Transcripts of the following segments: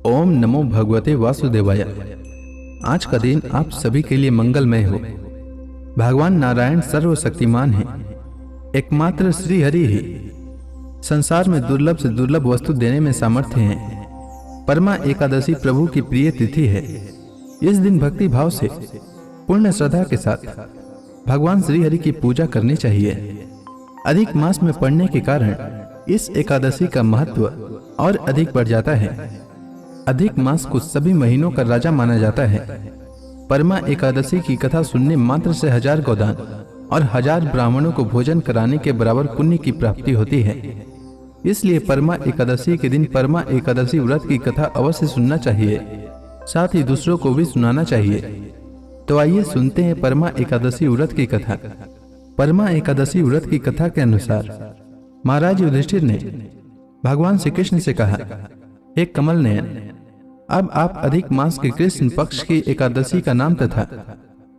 ओम नमो भगवते वासुदेवाय। आज का दिन आप सभी के लिए मंगलमय हो। भगवान नारायण सर्वशक्तिमान हैं। एकमात्र श्री हरि ही संसार में दुर्लभ से दुर्लभ वस्तु देने में सामर्थ्य हैं। परमा एकादशी प्रभु की प्रिय तिथि है। इस दिन भक्ति भाव से पूर्ण श्रद्धा के साथ भगवान श्री हरि की पूजा करनी चाहिए। अधिक मास में पड़ने के कारण इस एकादशी का महत्व और अधिक बढ़ जाता है। अधिक मास को सभी महीनों का राजा माना जाता है। परमा एकादशी की कथा सुनने मात्र से 1000 गोदान और 1000 ब्राह्मणों को भोजन कराने के बराबर पुण्य की प्राप्ति होती है। इसलिए परमा एकादशी के दिन परमा एकादशी व्रत की कथा अवश्य सुनना चाहिए, साथ ही दूसरों को भी सुनाना चाहिए। तो आइए सुनते हैं परमा एकादशी व्रत की कथा। परमा एकादशी व्रत की कथा के अनुसार महाराज युधिष्ठिर ने भगवान श्री कृष्ण से कहा, हे कमल नयन, अब आप अधिक मास के कृष्ण पक्ष की एकादशी का नाम तथा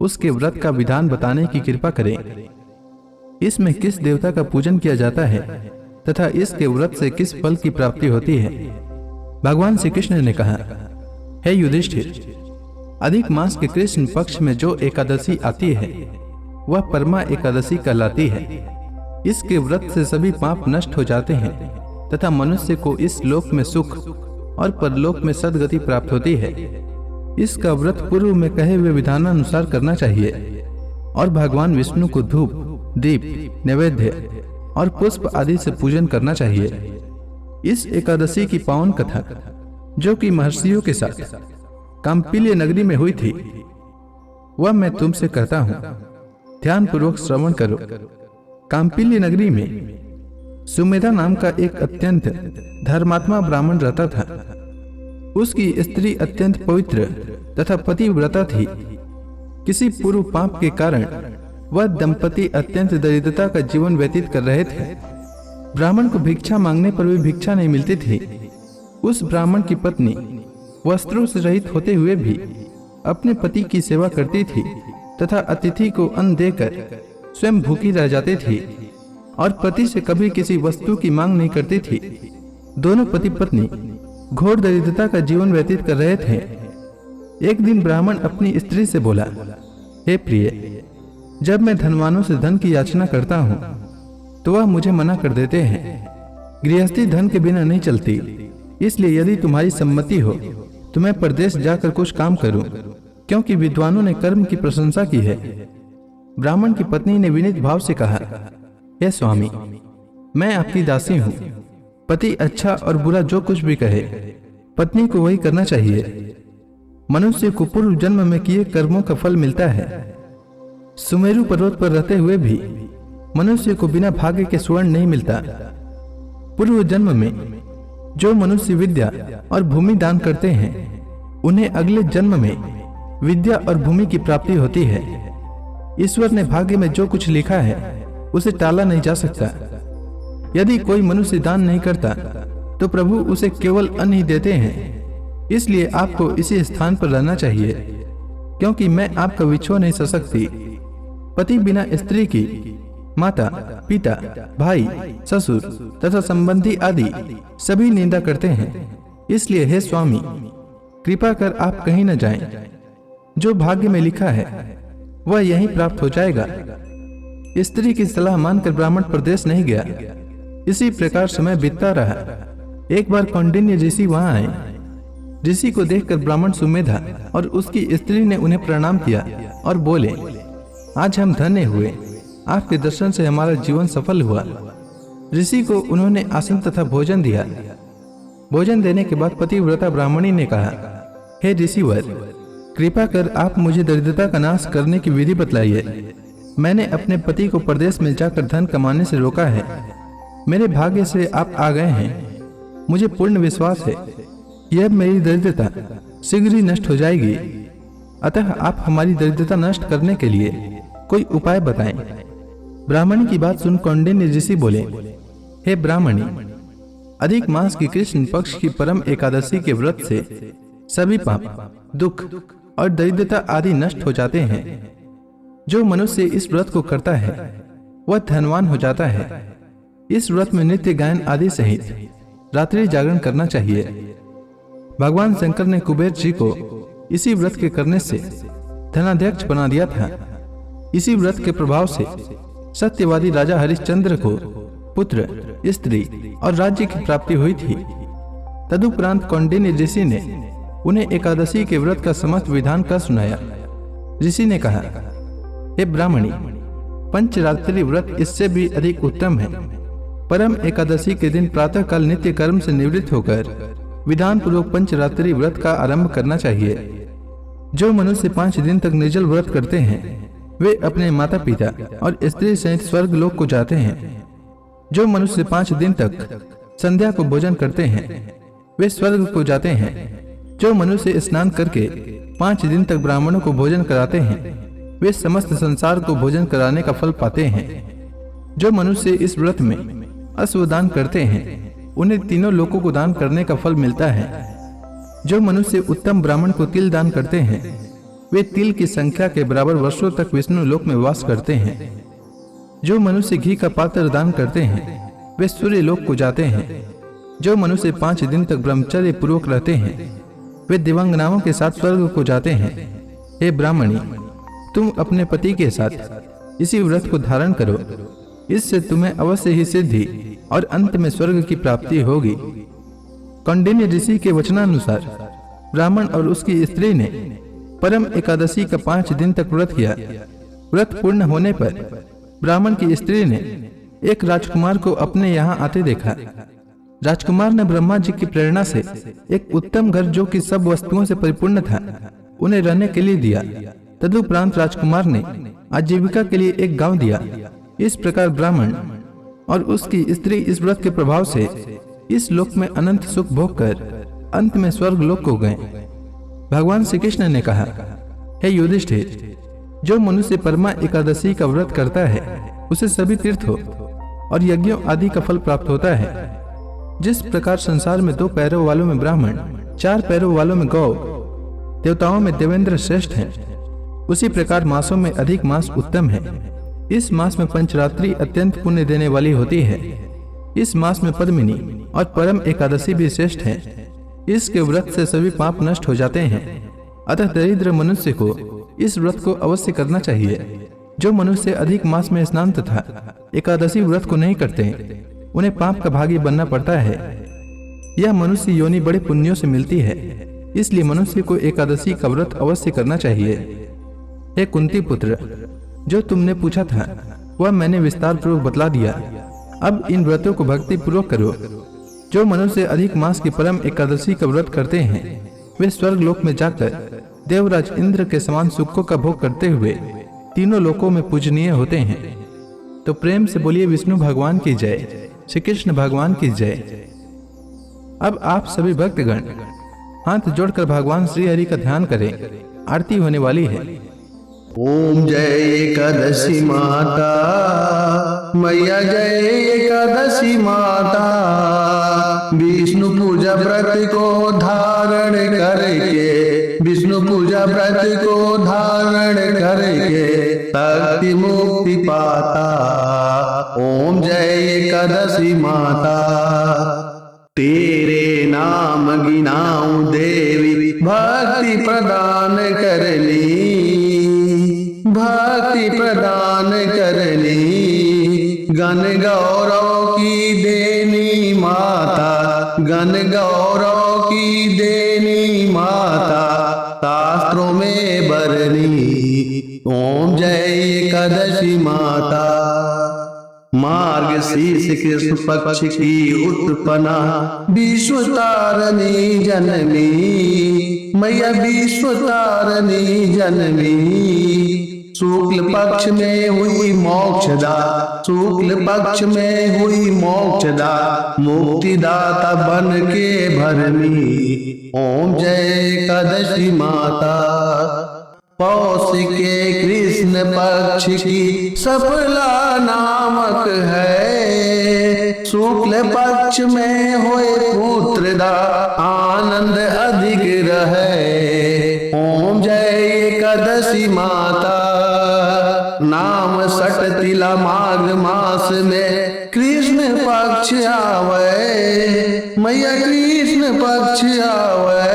उसके व्रत का विधान बताने की कृपा करें। इसमें किस देवता का पूजन किया जाता है तथा इसके व्रत से किस फल की प्राप्ति होती है। भगवान श्री कृष्ण ने कहा, हे युधिष्ठिर, अधिक मास के कृष्ण पक्ष में जो एकादशी आती है वह परमा एकादशी कहलाती है। इसके व्रत से सभी पाप नष्ट हो जाते हैं तथा मनुष्य को इस लोक में सुख और परलोक में सद्गति प्राप्त होती है। इसका व्रत पूर्व में कहे हुए विधानानुसार करना चाहिए और भगवान विष्णु को धूप, दीप, नैवेद्य और पुष्प आदि से पूजन करना चाहिए। इस एकादशी की पावन कथा, जो कि महर्षियों के साथ काम्पिल्य नगरी में हुई थी, वह मैं तुमसे कहता हूं, ध्यान पूर्वक श्रवण करो। काम्पिल्य नगरी में सुमेधा नाम का एक अत्यंत धर्मात्मा ब्राह्मण रहता था। उसकी स्त्री अत्यंत पवित्र तथा पतिव्रता थी। किसी पूर्व पाप के कारण वह दंपति अत्यंत दरिद्रता का जीवन व्यतीत कर रहे थे। ब्राह्मण को भिक्षा मांगने पर भी भिक्षा नहीं मिलती थी। उस ब्राह्मण की पत्नी वस्त्रों से रहित होते हुए भी अपने पति की सेवा करती थी तथा अतिथि को अन्न देकर स्वयं भूखी रह जाती थी और पति से कभी किसी वस्तु की मांग नहीं करती थी। दोनों पति पत्नी घोर दरिद्रता का जीवन व्यतीत कर रहे थे। एक दिन ब्राह्मण अपनी स्त्री से बोला, हे प्रिय, जब मैं धनवानों से धन की याचना करता हूँ तो वह मुझे मना कर देते हैं। गृहस्थी धन के बिना नहीं चलती, इसलिए यदि तुम्हारी सम्मति हो तो मैं परदेश जाकर कुछ काम करूं, क्योंकि विद्वानों ने कर्म की प्रशंसा की है। ब्राह्मण की पत्नी ने विनीत भाव से कहा, हे स्वामी, मैं आपकी दासी हूं। पति अच्छा और बुरा जो कुछ भी कहे, पत्नी को वही करना चाहिए। मनुष्य को पूर्व जन्म में किए कर्मों का फल मिलता है। सुमेरु पर्वत पर रहते हुए भी मनुष्य को बिना भाग्य के स्वर्ण नहीं मिलता। पूर्व जन्म में जो मनुष्य विद्या और भूमि दान करते हैं, उन्हें अगले जन्म में विद्या और भूमि की प्राप्ति होती है। ईश्वर ने भाग्य में जो कुछ लिखा है उसे टाला नहीं जा सकता। यदि कोई मनुष्य दान नहीं करता तो प्रभु उसे केवल अन्न ही देते हैं। इसलिए आपको इसी स्थान पर रहना चाहिए, क्योंकि मैं आपका विछोह नहीं सह सकती। पति बिना स्त्री की माता, पिता, भाई, ससुर तथा संबंधी आदि सभी निंदा करते हैं। इसलिए हे स्वामी, कृपा कर आप कहीं न जाएं। जो भाग्य में लिखा है वह यहीं प्राप्त हो जाएगा। स्त्री की सलाह मानकर ब्राह्मण प्रदेश नहीं गया। इसी प्रकार समय बीतता रहा। एक बार कौंडिन्य ऋषि वहां आए। ऋषि को देखकर ब्राह्मण सुमेधा और उसकी स्त्री ने उन्हें प्रणाम किया और बोले, आज हम धन्य हुए, आपके दर्शन से हमारा जीवन सफल हुआ। ऋषि को उन्होंने आसन तथा भोजन दिया। भोजन देने के बाद पतिव्रता ब्राह्मणी ने कहा, हे ऋषिवर, कृपा कर आप मुझे दरिद्रता का नाश करने की विधि बतलाइए। मैंने अपने पति को परदेश में जाकर धन कमाने से रोका है। मेरे भाग्य से आप आ गए हैं। मुझे पूर्ण विश्वास है कि अब मेरी दरिद्रता शीघ्र ही नष्ट हो जाएगी। अतः आप हमारी दरिद्रता नष्ट करने के लिए कोई उपाय बताएं। ब्राह्मणी की बात सुन कौंडिन्य ऋषि बोले, हे ब्राह्मणी, अधिक मास की कृष्ण पक्ष की परम एकादशी के व्रत से सभी पाप, दुख और दरिद्रता आदि नष्ट हो जाते हैं। जो मनुष्य इस व्रत को करता है वह धनवान हो जाता है। इस व्रत में नित्य गायन आदि सहित रात्रि जागरण करना चाहिए। भगवान शंकर ने कुबेर जी को इसी व्रत के करने से धनाध्यक्ष बना दिया था। इसी व्रत के प्रभाव से सत्यवादी राजा हरिश्चंद्र को पुत्र, स्त्री और राज्य की प्राप्ति हुई थी। तदुपरांत कौंडिन्य ऋषि ने उन्हें एकादशी के व्रत का समस्त विधान कर सुनाया। ऋषि ने कहा, हे ब्राह्मणी, पंचरात्रि व्रत इससे भी अधिक उत्तम है। परम एकादशी के दिन प्रातः काल नित्य कर्म से निवृत्त होकर विधान पूर्वक पंचरात्रि व्रत का आरंभ करना चाहिए। जो मनुष्य 5 दिन तक निर्जल व्रत करते हैं वे अपने माता पिता और स्त्री सहित स्वर्ग लोक को जाते हैं। जो मनुष्य 5 दिन तक संध्या को भोजन करते हैं वे स्वर्ग को जाते हैं। जो मनुष्य स्नान करके 5 दिन तक ब्राह्मणों को भोजन कराते हैं वे समस्त संसार को भोजन कराने का फल पाते हैं। जो मनुष्य इस व्रत में अश्वदान करते हैं उन्हें तीनों लोकों को दान करने का फल मिलता है। जो मनुष्य उत्तम ब्राह्मण को तिल दान करते हैं वे तिल की संख्या के बराबर वर्षों तक विष्णु लोक में वास करते हैं। जो मनुष्य घी का पात्र दान करते हैं वे सूर्य लोक को जाते हैं। जो मनुष्य 5 दिन तक ब्रह्मचर्य पूर्वक रहते हैं वे दिव्यांगनाओं के साथ स्वर्ग को जाते हैं। हे ब्राह्मणी, तुम अपने पति के साथ इसी व्रत को धारण करो, इससे तुम्हें अवश्य ही सिद्धि और अंत में स्वर्ग की प्राप्ति होगी। कौंडिन्य ऋषि के वचनानुसार ब्राह्मण और उसकी स्त्री ने परम एकादशी का 5 दिन तक व्रत किया। व्रत पूर्ण होने पर ब्राह्मण की स्त्री ने एक राजकुमार को अपने यहाँ आते देखा। राजकुमार ने ब्रह्मा जी की प्रेरणा से एक उत्तम घर जो कि सब वस्तुओं से परिपूर्ण था उन्हें रहने के लिए दिया। तदुपरांत राजकुमार ने आजीविका के लिए एक गांव दिया। इस प्रकार ब्राह्मण और उसकी स्त्री इस व्रत के प्रभाव से इस लोक में अनंत सुख भोग कर अंत में स्वर्ग लोक को गए। भगवान श्री कृष्ण ने कहा, हे युधिष्ठिर, जो मनुष्य परमा एकादशी का व्रत करता है उसे सभी तीर्थों और यज्ञों आदि का फल प्राप्त होता है। जिस प्रकार संसार में 2 पैरों वालों में ब्राह्मण, 4 पैरों वालों में गौ, देवताओं में देवेंद्र श्रेष्ठ हैं, उसी प्रकार मासों में अधिक मास उत्तम है। इस मास में पंचरात्रि अत्यंत पुण्य देने वाली होती है। इस मास में पद्मिनी और परम एकादशी भी श्रेष्ठ है। इसके व्रत से सभी पाप नष्ट हो जाते हैं। अतः दरिद्र मनुष्य को इस व्रत को अवश्य करना चाहिए। जो मनुष्य अधिक मास में स्नान तथा एकादशी व्रत को नहीं करते उन्हें पाप का भागी बनना पड़ता है। यह मनुष्य योनि बड़े पुण्यों से मिलती है, इसलिए मनुष्य को एकादशी का व्रत अवश्य करना चाहिए। हे कुंती पुत्र, जो तुमने पूछा था वह मैंने विस्तार पूर्वक बतला दिया। अब इन व्रतों को भक्ति पूर्वक करो। जो मनुष्य अधिक मास की परम एकादशी का व्रत करते हैं वे स्वर्ग लोक में जाकर देवराज इंद्र के समान सुखों का भोग करते हुए तीनों लोकों में पूजनीय होते हैं। तो प्रेम से बोलिए विष्णु भगवान की जय, श्री कृष्ण भगवान की जय। अब आप सभी भक्तगण हाथ जोड़कर भगवान श्री हरि का ध्यान करें। आरती होने वाली है। ओम जय एकादशी माता, मैया जय एकादशी माता। विष्णु पूजा व्रत को धारण करके, विष्णु पूजा व्रत को धारण करके शक्ति मुक्ति पाता। ओम जय एकादशी माता। तेरे नाम गिनाऊं देवी, भक्ति प्रदान करनी, भक्ति प्रदान करनी। गण गौरव की देनी माता, गण गौरव की देनी माता, शास्त्रों में बरनी। ओम जय एकादशी माता। मार्गशीर्ष कृष्ण पक्ष की उत्पन्ना, विश्व तारणी जननी, मैया विश्व तारणी जननी। शुक्ल पक्ष में हुई मोक्षदा, शुक्ल पक्ष में हुई मोक्षदा, मुक्तिदाता बन के भरनी। ओम जय एकादशी माता। पौष के कृष्ण पक्ष की सफला नामक है, शुक्ल पक्ष में होए पुत्रदा, आनंद अधिक रहे। ओम जय एकादशी माता। नाम सट तिला माघ मास में कृष्ण पक्ष आवे, मैया कृष्ण पक्ष आवे।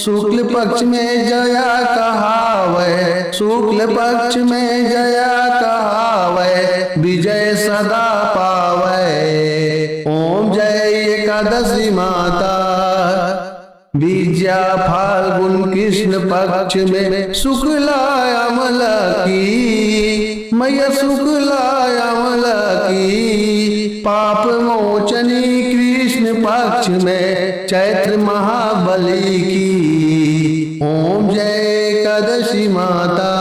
शुक्ल पक्ष में जया कहावे, शुक्ल पक्ष में जया कहावे, विजय सदा पावे। ओम जय एकादशी माता। विद्या फाल्गुन कृष्ण पक्ष में शुक्ला अमल की, मैया शुक्ला अमल की, पाप मोचनी कृष्ण पक्ष में चैत्र महाबली की। ओम जय एकादशी माता।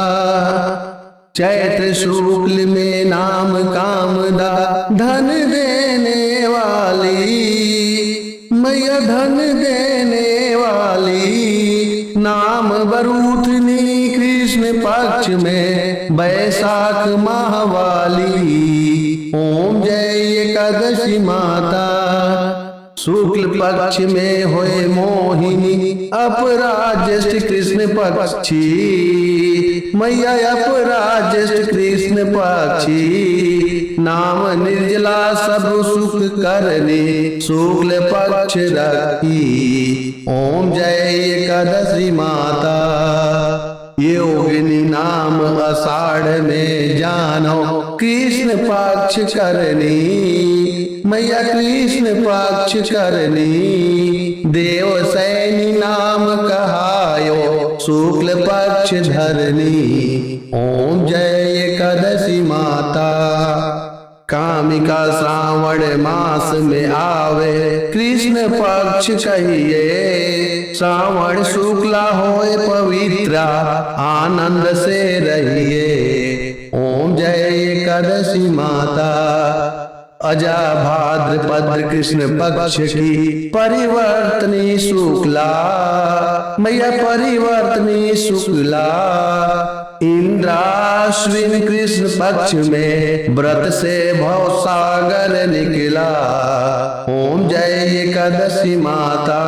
चैत्र शुक्ल में नाम कामदा धन देने वाली, मैया धन देने वाली, नाम बरूथनी कृष्ण पक्ष में बैसाख माहवाली। ओम जय एकादशी माता। शुक्ल पक्ष में होए मोहिनी अपराज्येष्ठ कृष्ण पक्षी, मैया अपराज्येष्ठ कृष्ण पक्षी, नाम निर्जला सब सुख करने शुक्ल पक्ष रखी। ओम जय एकादशी माता। योगिनी नाम आषाढ़ में जानो कृष्ण पक्ष करनी, मैया कृष्ण पक्ष करनी, देव सैनी नाम कहायो शुक्ल पक्ष धरनी। ओम जय एकादशी माता। कामिका श्रावण मास में आवे कृष्ण पक्ष कहिए, श्रावण शुक्ला होए पवित्रा आनंद से रहिए। ओम जय एकादशी माता। अजा भाद्रपद कृष्ण पक्ष की परिवर्तनी शुक्ला, मैया परिवर्तनी शुक्ला, इंद्राश्विन कृष्ण पक्ष में व्रत से भव सागर निकला। ओम जय एकादशी माता।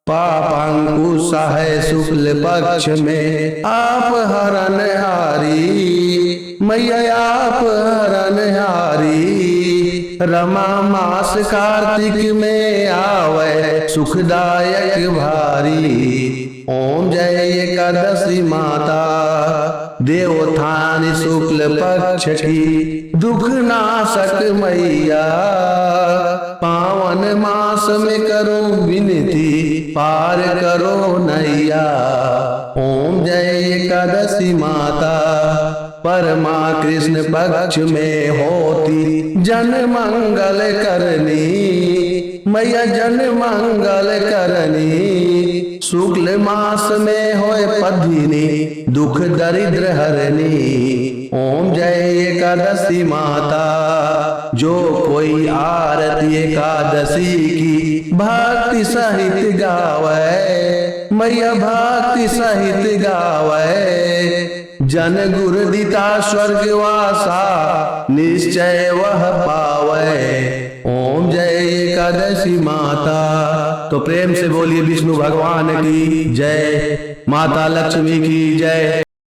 पापांकुश है शुक्ल पक्ष में आप हरण हारी, मैया आप हरण हारी, रमा मास कार्तिक में आवे सुखदायक भारी। ओम जय एकादशी माता। देवोत्थान शुक्ल पक्ष की दुख नाशक मैया, पावन मास में करो विनती पार करो नैया। ओम जय एकादशी माता। परमा कृष्ण पक्ष में होती जन मंगल करनी, मैया जन मंगल करनी, शुक्ल मास में होए पधिनी दुख दरिद्र हरनी। ओम जय एकादशी माता। जो कोई आरती एकादशी की भक्ति सहित गावे, मैया भक्ति सहित गावे, जन गुरु दिता स्वर्गवासा निश्चय वह पावे। ओम जय एकादशी माता। तो प्रेम से बोलिए विष्णु भगवान की जय, माता लक्ष्मी की जय।